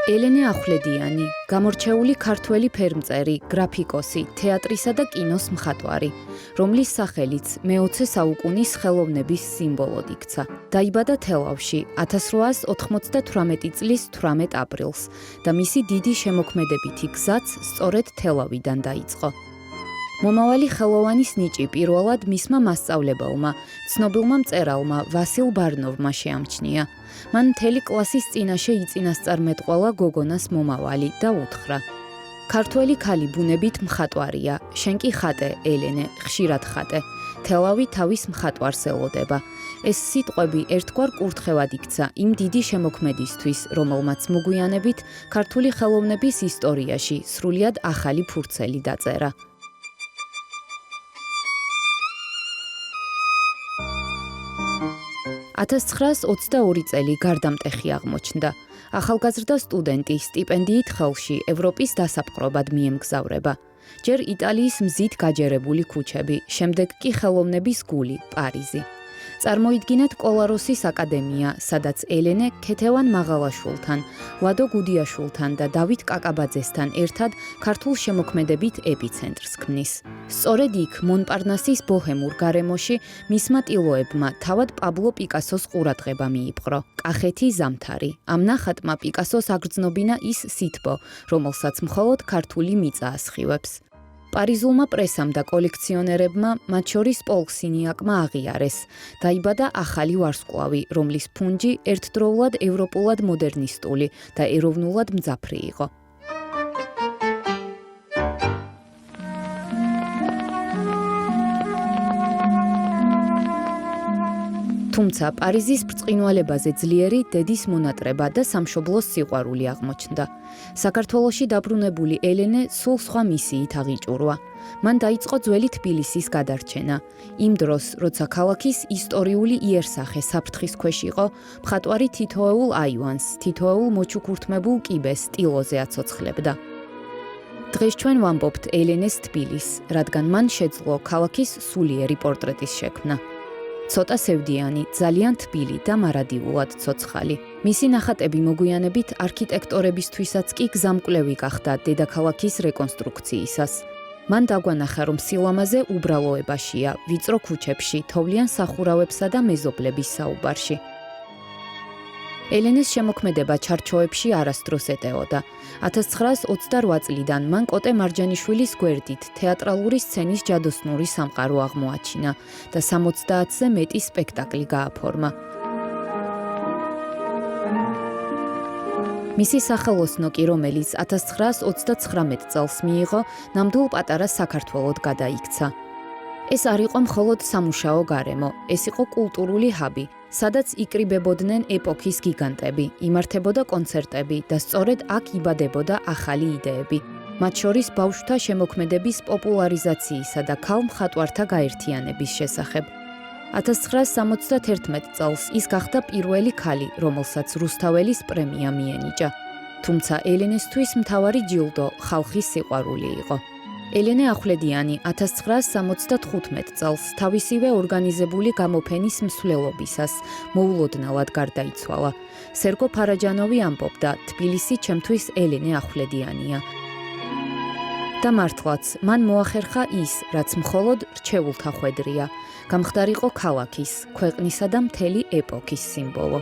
ელენე ახვლედიანი, გამორჩეული ქართველი ფერმწერი, გრაფიკოსი, თეატრისა და კინოს მხატვარი, რომლის სახელიც მე-20 საუკუნის ხელოვნების სიმბოლოდ იქცა. დაიბადა თელავში 1898 წლის 18 აპრილს და მისი დიდი შემოქმედებითი გზაც სწორედ თელავიდან დაიწყო. მომავალი ხელოვანის ნიჭი პირველად მისმა მასწავლებელმა, ცნობილმა მწერალმა ვასილ ბარნოვმა შეამჩნია. მან მთელი კლასის წინაშე იწინასწარმეტყველა გოგონას მომავალი და უთხრა: ქართველი ქალი ბუნებით მხატვარია, შენ კი ხატე, ელენე, ხშირად ხატე. თელავი თავის მხატვარს ელოდება. ეს სიტყვები ერთგვარ კურთხევად იქცა იმ დიდი შემოქმედისთვის, რომელმაც მოგვიანებით ქართული ხელოვნების ისტორიაში სრულიად ახალი ფურცელი დაწერა. 1922 წელი გარდამტეხი აღმოჩნდა. ახალგაზრდა სტუდენტი სტიპენდიით ხელში ევროპის დასაპყრობად მიემგზავრება. ჯერ იტალიის მზით გაჯერებული ქუჩები, შემდეგ კი ხელოვნების გული, პარიზი. წარმოიდგინეთ კოლაროსის აკადემია, სადაც ელენე ქეთევან მაღალაშვილთან, ლადო გუდიაშვილთან და დავით კაკაბაძესთან ერთად ქართულ შემოქმედებით ეპიცენტრს ქმნის. სწორედ იქ მონპარნასის ბოჰემურ გარემოში მისმა ტილოებმა თავად პაბლო პიკასოს ყურადღება მიიპყრო. კახეთი ზამთარი. ამ ნახატმა პიკასოს აგრძნობინა ის სითბო, რომელსაც მხოლოდ ქართული მიწა ასხივებს. პარიზულმა პრესამ და კოლექციონერებმა, მათ შორის პოლ სინიაკმა აღიარეს. დაიბადა ახალი ვარსკვლავი, რომლის ფუნჯი ერთდროულად ევროპულად მოდერნისტული და ეროვნულად მძაფრი იყო. თუმცა პარიზის ბრწყინვალებაზე ძლიერი დედის მონატრება და სამშობლოს სიყვარული აღმოჩნდა. საქართველოში დაბრუნებული ელენე სულ სხვა მისიით აღიჭურვა. მან დაიწყო ძველი თბილისის გადარჩენა. იმ დროს, როცა ქალაქის ისტორიული იერსახე საფრთხის ქვეშ იყო, მხატვარი თითოეულ აივანს, თითოეულ მოჩუქურთმებულ კიბეს ტილოზე აცოცხლებდა. დღეს ჩვენ ვამბობთ ელენეს თბილისს, რადგან მან შეძლო ქალაქის სულიერი პორტრეტის შექმნა. ცოტა სევდიანი, ძალიან თბილი და მარადიულად ცოცხალი. მისი ნახატები მოგვიანებით არქიტექტორებისთვისაც კი გზამკვლევი გახდა დედაქალაქის რეკონსტრუქციისას. მან დაგვანახა, რომ სილამაზე უბრალოებაშია, ვიწრო ქუჩებში, თოვლიან სახურავებსა და მეზობლების საუბარში. ელენეს შემოქმედება ჩარჩოებში არასდროს ეტეოდა. 1928 წლიდან მან კოტე მარჯანიშვილის გვერდით თეატრალური სცენის ჯადოსნური სამყარო აღმოაჩინა და 70-ზე მეტი სპექტაკლი გააფორმა. მისი სახელოსნო კი, რომელიც 1939 წელს მიიღო, ნამდვილ პატარა საქართველოდ გადაიქცა. ეს არ იყო მხოლოდ სამუშაო გარემო, ეს იყო კულტურული ჰაბი, სადაც იკრიბებოდნენ ეპოქის გიგანტები, იმართებოდა კონცერტები და სწორედ აქ იბადებოდა ახალი იდეები, მათ შორის ბავშვთა შემოქმედების პოპულარიზაციისა და ქალ მხატვართა გაერთიანების შესახებ. 1971 წელს ის გახდა პირველი ქალი, რომელსაც რუსთაველის პრემია მიენიჭა. თუმცა ელენესთვის მთავარი ჯილდო ხალხის სიყვარული იყო. ელენე ახვლედიანი 1975 წელს თავისივე ორგანიზებული გამოფენის მსვლელობისას მოულოდნელად გარდაიცვალა. სერგო ფარაჯანოვი ამბობდა: თბილისი ჩემთვის ელენე ახვლედიანია. და მართლაც, მან მოახერხა ის, რაც მხოლოდ რჩეულთა ხვედრია, გამხდარიყო ქალაქის, ქვეყნისა და მთელი ეპოქის სიმბოლო.